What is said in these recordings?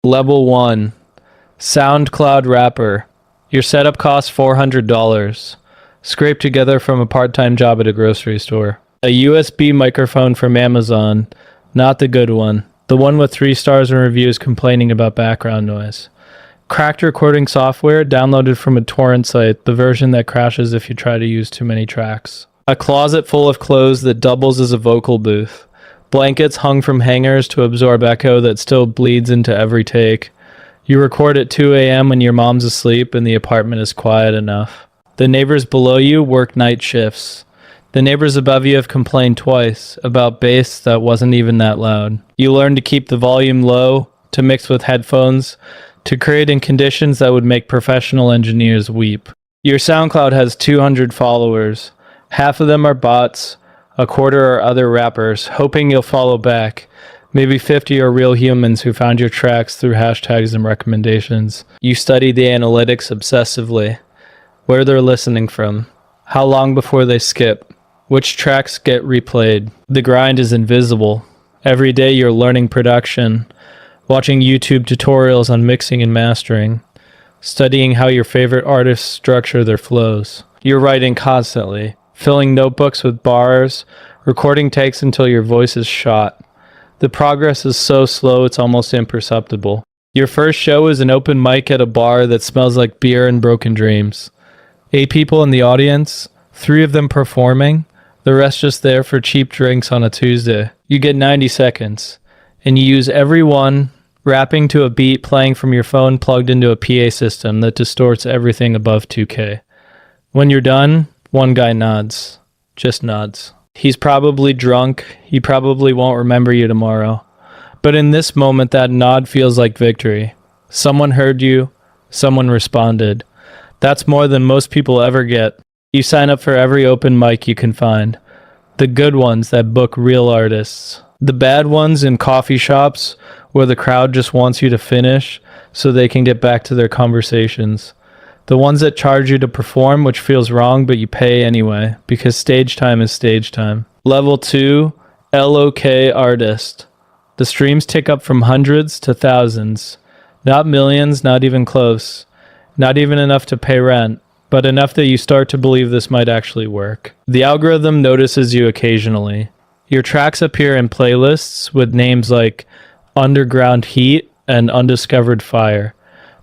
Level 1. SoundCloud Rapper. Your setup costs $400. Scraped together from a part-time job at a grocery store. A USB microphone from Amazon. Not the good one. The one with 3 stars and reviews complaining about background noise. Cracked recording software downloaded from a torrent site, the version that crashes if you try to use too many tracks. A closet full of clothes that doubles as a vocal booth. Blankets hung from hangers to absorb echo that still bleeds into every take. You record at 2 a.m. when your mom's asleep and the apartment is quiet enough. The neighbors below you work night shifts. The neighbors above you have complained twice about bass that wasn't even that loud. You learn to keep the volume low, to mix with headphones, to create in conditions that would make professional engineers weep. Your SoundCloud has 200 followers. Half of them are bots, a quarter are other rappers, hoping you'll follow back. Maybe 50 are real humans who found your tracks through hashtags and recommendations. You study the analytics obsessively. Where they're listening from. How long before they skip. Which tracks get replayed. The grind is invisible. Every day you're learning production. Watching YouTube tutorials on mixing and mastering, studying how your favorite artists structure their flows. You're writing constantly, filling notebooks with bars, recording takes until your voice is shot. The progress is so slow it's almost imperceptible. Your first show is an open mic at a bar that smells like beer and broken dreams. 8 people in the audience, 3 of them performing, the rest just there for cheap drinks on a Tuesday. You get 90 seconds, and you use every one, rapping to a beat playing from your phone plugged into a PA system that distorts everything above 2K. When you're done, one guy nods. Just nods. He's probably drunk. He probably won't remember you tomorrow. But in this moment, that nod feels like victory. Someone heard you. Someone responded. That's more than most people ever get. You sign up for every open mic you can find. The good ones that book real artists. The bad ones in coffee shops where the crowd just wants you to finish so they can get back to their conversations. The ones that charge you to perform, which feels wrong, but you pay anyway, because stage time is stage time. Level 2, LOK artist. The streams tick up from hundreds to thousands. Not millions, not even close. Not even enough to pay rent, but enough that you start to believe this might actually work. The algorithm notices you occasionally. Your tracks appear in playlists with names like Underground Heat and Undiscovered Fire.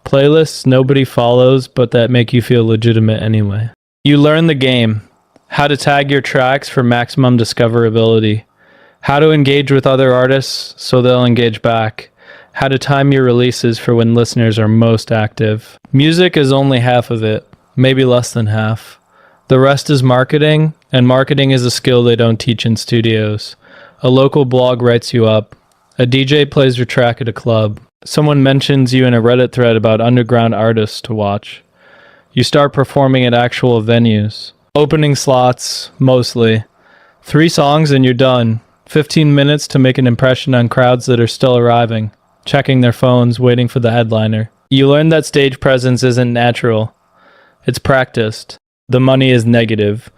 Playlists nobody follows, but that make you feel legitimate anyway. You learn the game. How to tag your tracks for maximum discoverability. How to engage with other artists so they'll engage back. How to time your releases for when listeners are most active. Music is only half of it, maybe less than half. The rest is marketing, and marketing is a skill they don't teach in studios. A local blog writes you up. A DJ plays your track at a club. Someone mentions you in a Reddit thread about underground artists to watch. You start performing at actual venues. Opening slots, mostly. 3 songs and you're done. 15 minutes to make an impression on crowds that are still arriving, checking their phones, waiting for the headliner. You learn that stage presence isn't natural. It's practiced. The money is negative.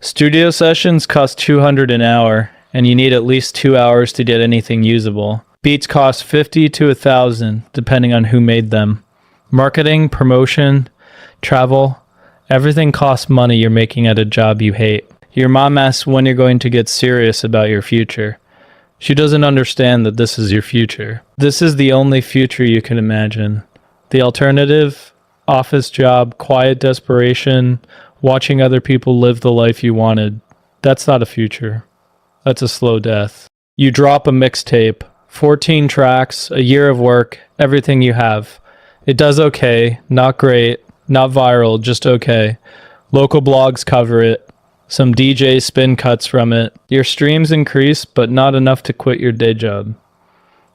Studio sessions cost $200 an hour, and you need at least 2 hours to get anything usable. Beats cost $50 to $1,000, depending on who made them. Marketing, promotion, travel, everything costs money you're making at a job you hate. Your mom asks when you're going to get serious about your future. She doesn't understand that this is your future. This is the only future you can imagine. The alternative, office job, quiet desperation, watching other people live the life you wanted. That's not a future. That's a slow death. You drop a mixtape, 14 tracks, a year of work, everything you have. It does okay, not great, not viral, just okay. Local blogs cover it. Some DJs spin cuts from it. Your streams increase, but not enough to quit your day job.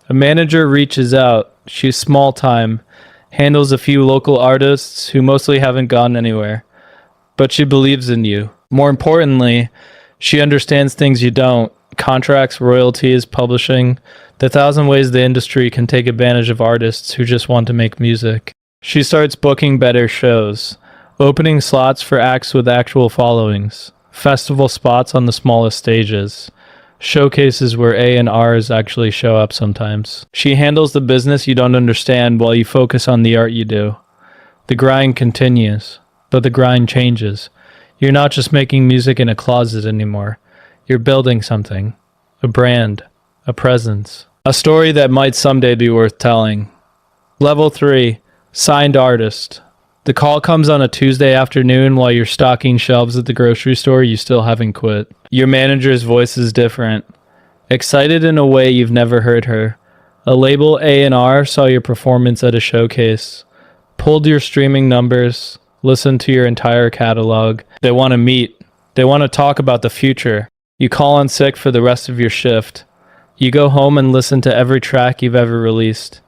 A manager reaches out. She's small time, handles a few local artists who mostly haven't gone anywhere. But she believes in you. More importantly, she understands things you don't. Contracts, royalties, publishing, the 1,000 ways the industry can take advantage of artists who just want to make music. She starts booking better shows, opening slots for acts with actual followings, festival spots on the smallest stages. Showcases where A&Rs actually show up sometimes. She handles the business you don't understand while you focus on the art you do. The grind continues, but the grind changes. You're not just making music in a closet anymore. You're building something. A brand. A presence. A story that might someday be worth telling. Level 3. Signed artist. The call comes on a Tuesday afternoon while you're stocking shelves at the grocery store you still haven't quit. Your manager's voice is different. Excited in a way you've never heard her. A label A&R saw your performance at a showcase. Pulled your streaming numbers. Listened to your entire catalog. They want to meet. They want to talk about the future. You call in sick for the rest of your shift. You go home and listen to every track you've ever released.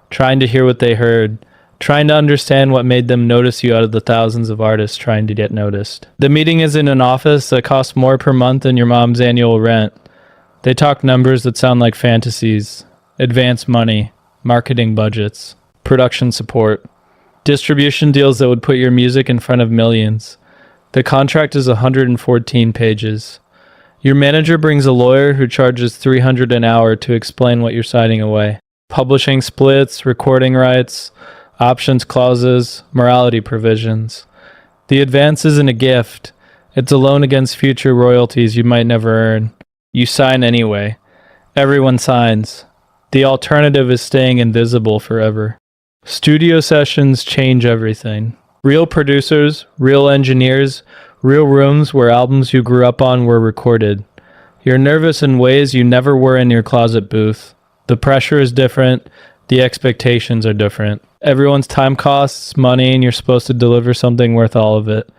Trying to hear what they heard. Trying to understand what made them notice you out of the thousands of artists trying to get noticed. The meeting is in an office that costs more per month than your mom's annual rent. They talk numbers that sound like fantasies. Advance money. Marketing budgets. Production support. Distribution deals that would put your music in front of millions. The contract is 114 pages. Your manager brings a lawyer who charges $300 an hour to explain what you're signing away. Publishing splits, recording rights, options clauses, morality provisions. The advance isn't a gift. It's a loan against future royalties you might never earn. You sign anyway. Everyone signs. The alternative is staying invisible forever. Studio sessions change everything. Real producers, real engineers, real rooms where albums you grew up on were recorded. You're nervous in ways you never were in your closet booth. The pressure is different. The expectations are different. Everyone's time costs money, and you're supposed to deliver something worth all of it.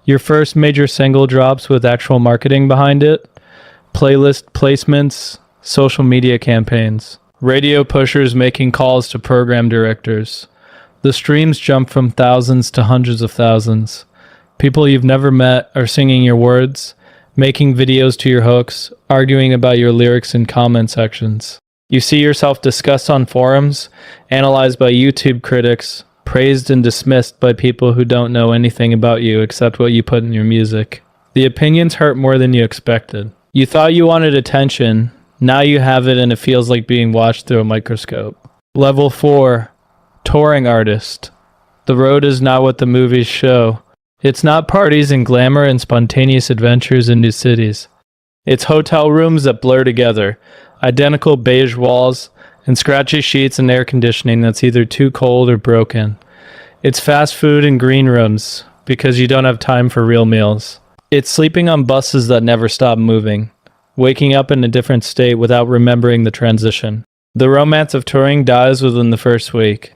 Your first major single drops with actual marketing behind it. Playlist placements, social media campaigns. Radio pushers making calls to program directors. The streams jump from thousands to hundreds of thousands. People you've never met are singing your words, making videos to your hooks, arguing about your lyrics in comment sections. You see yourself discussed on forums, analyzed by YouTube critics, praised and dismissed by people who don't know anything about you except what you put in your music. The opinions hurt more than you expected. You thought you wanted attention, now you have it and it feels like being watched through a microscope. Level 4. Touring artist. The road is not what the movies show. It's not parties and glamour and spontaneous adventures in new cities. It's hotel rooms that blur together, identical beige walls, and scratchy sheets and air conditioning that's either too cold or broken. It's fast food and green rooms, because you don't have time for real meals. It's sleeping on buses that never stop moving, waking up in a different state without remembering the transition. The romance of touring dies within the first week.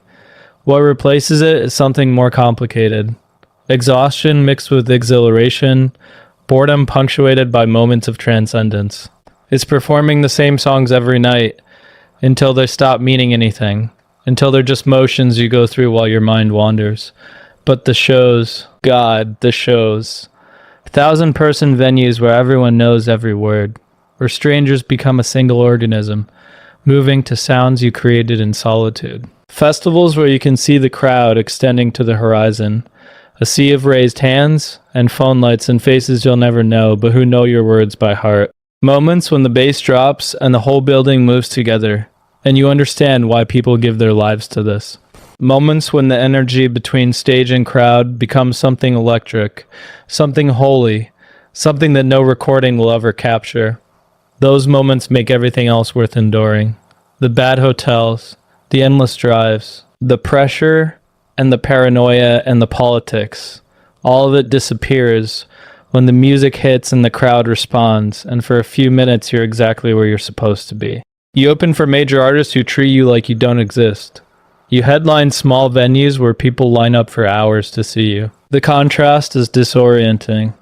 What replaces it is something more complicated. Exhaustion mixed with exhilaration, boredom punctuated by moments of transcendence. It's performing the same songs every night until they stop meaning anything, until they're just motions you go through while your mind wanders. But the shows, God, the shows. 1,000-person venues where everyone knows every word, where strangers become a single organism, moving to sounds you created in solitude. Festivals where you can see the crowd extending to the horizon, a sea of raised hands and phone lights and faces you'll never know, but who know your words by heart. Moments when the bass drops and the whole building moves together, and you understand why people give their lives to this. Moments when the energy between stage and crowd becomes something electric, something holy, something that no recording will ever capture. Those moments make everything else worth enduring. The bad hotels, the endless drives, the pressure and the paranoia and the politics, all of it disappears when the music hits and the crowd responds, and for a few minutes you're exactly where you're supposed to be. You open for major artists who treat you like you don't exist. You headline small venues where people line up for hours to see you. The contrast is disorienting.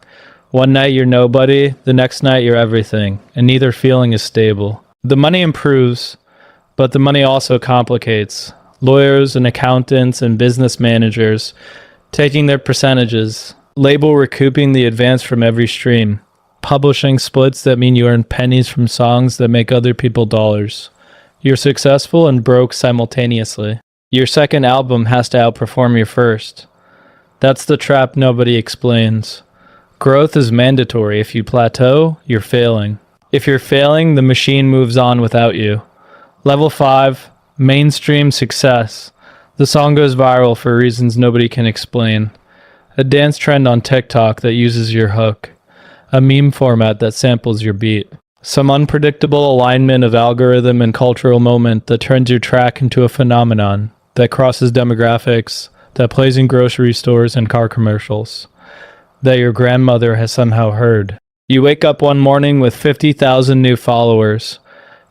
One night you're nobody, the next night you're everything, and neither feeling is stable. The money improves, but the money also complicates. Lawyers and accountants and business managers taking their percentages. Label recouping the advance from every stream. Publishing splits that mean you earn pennies from songs that make other people dollars. You're successful and broke simultaneously. Your second album has to outperform your first. That's the trap nobody explains. Growth is mandatory. If you plateau, you're failing. If you're failing, the machine moves on without you. Level 5, mainstream success. The song goes viral for reasons nobody can explain. A dance trend on TikTok that uses your hook. A meme format that samples your beat. Some unpredictable alignment of algorithm and cultural moment that turns your track into a phenomenon that crosses demographics, that plays in grocery stores and car commercials, that your grandmother has somehow heard. You wake up one morning with 50,000 new followers.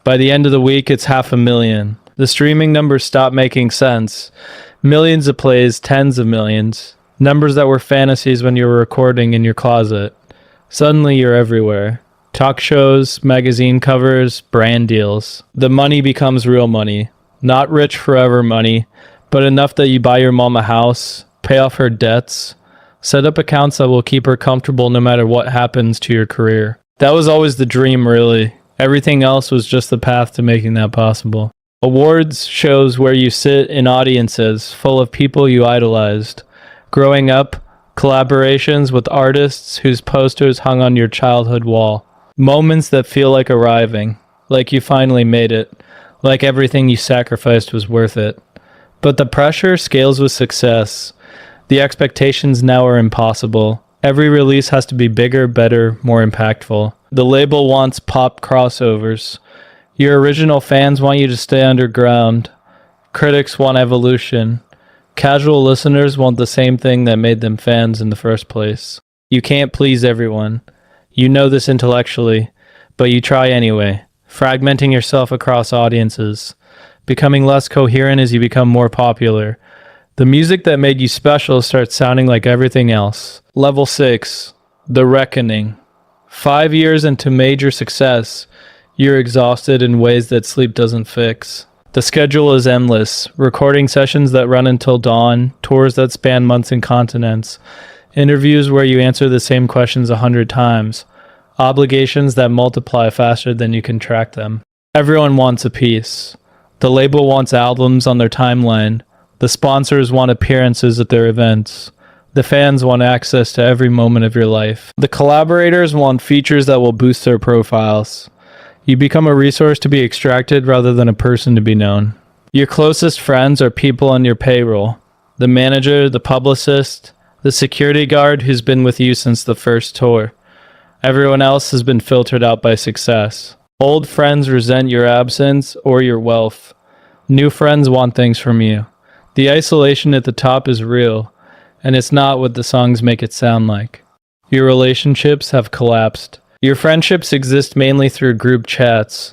By the end of the week, it's 500,000. The streaming numbers stop making sense. Millions of plays, tens of millions. Numbers that were fantasies when you were recording in your closet. Suddenly you're everywhere. Talk shows, magazine covers, brand deals. The money becomes real money. Not rich forever money, but enough that you buy your mom a house, pay off her debts, set up accounts that will keep her comfortable no matter what happens to your career. That was always the dream, really. Everything else was just the path to making that possible. Awards shows where you sit in audiences full of people you idolized. Growing up, collaborations with artists whose posters hung on your childhood wall. Moments that feel like arriving, like you finally made it, like everything you sacrificed was worth it. But the pressure scales with success. The expectations now are impossible. Every release has to be bigger, better, more impactful. The label wants pop crossovers. Your original fans want you to stay underground. Critics want evolution. Casual listeners want the same thing that made them fans in the first place. You can't please everyone. You know this intellectually, but you try anyway, fragmenting yourself across audiences, becoming less coherent as you become more popular. The music that made you special starts sounding like everything else. Level 6, The Reckoning. 5 years into major success, you're exhausted in ways that sleep doesn't fix. The schedule is endless. Recording sessions that run until dawn, tours that span months and continents, interviews where you answer the same questions 100 times, obligations that multiply faster than you can track them. Everyone wants a piece. The label wants albums on their timeline. The sponsors want appearances at their events. The fans want access to every moment of your life. The collaborators want features that will boost their profiles. You become a resource to be extracted rather than a person to be known. Your closest friends are people on your payroll. The manager, the publicist, the security guard who's been with you since the first tour. Everyone else has been filtered out by success. Old friends resent your absence or your wealth. New friends want things from you. The isolation at the top is real, and it's not what the songs make it sound like. Your relationships have collapsed. Your friendships exist mainly through group chats.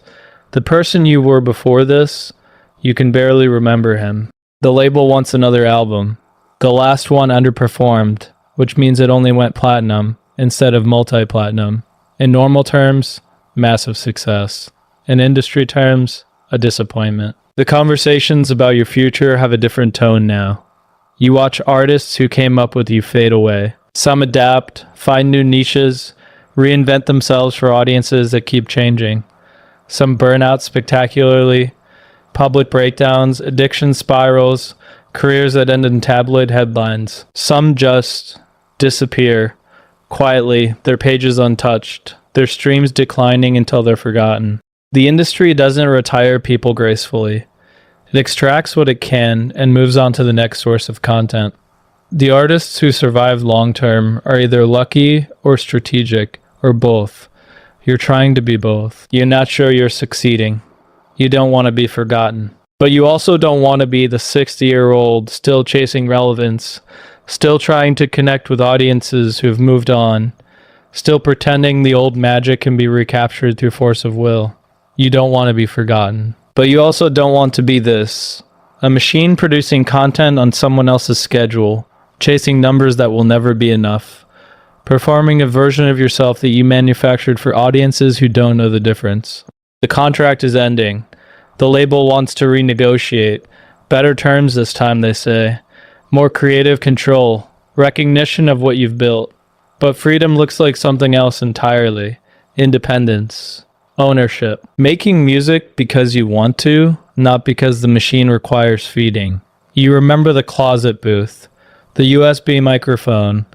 The person you were before this, you can barely remember him. The label wants another album. The last one underperformed, which means it only went platinum instead of multi-platinum. In normal terms, massive success. In industry terms, a disappointment. The conversations about your future have a different tone now. You watch artists who came up with you fade away. Some adapt, find new niches, reinvent themselves for audiences that keep changing. Some burn out spectacularly, public breakdowns, addiction spirals, careers that end in tabloid headlines. Some just disappear quietly, their pages untouched, their streams declining until they're forgotten. The industry doesn't retire people gracefully. It extracts what it can and moves on to the next source of content. The artists who survive long-term are either lucky or strategic, or both. You're trying to be both. You're not sure you're succeeding. You don't want to be forgotten. But you also don't want to be the 60-year-old still chasing relevance, still trying to connect with audiences who've moved on, still pretending the old magic can be recaptured through force of will. You don't want to be forgotten. But you also don't want to be this, a machine producing content on someone else's schedule, chasing numbers that will never be enough, performing a version of yourself that you manufactured for audiences who don't know the difference. The contract is ending. The label wants to renegotiate. Better terms this time, they say. More creative control, recognition of what you've built. But freedom looks like something else entirely. Independence. Ownership. Making music because you want to, not because the machine requires feeding. You remember the closet booth, the USB microphone,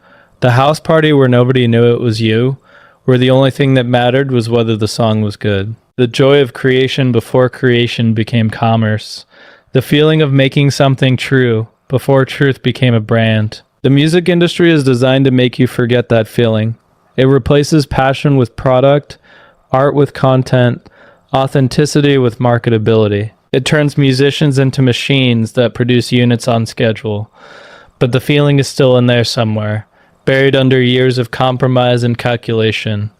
the house party where nobody knew it was you, where the only thing that mattered was whether the song was good. The joy of creation before creation became commerce. The feeling of making something true before truth became a brand. The music industry is designed to make you forget that feeling. It replaces passion with product, art with content, authenticity with marketability. It turns musicians into machines that produce units on schedule. But the feeling is still in there somewhere, buried under years of compromise and calculation,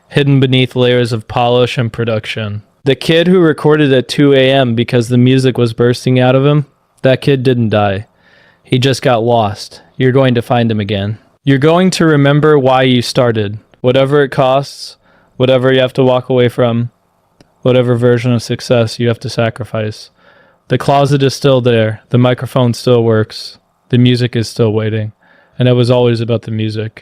hidden beneath layers of polish and production. The kid who recorded at 2 a.m. because the music was bursting out of him, that kid didn't die. He just got lost. You're going to find him again. You're going to remember why you started. Whatever it costs, whatever you have to walk away from, whatever version of success you have to sacrifice. The closet is still there. The microphone still works. The music is still waiting. And it was always about the music.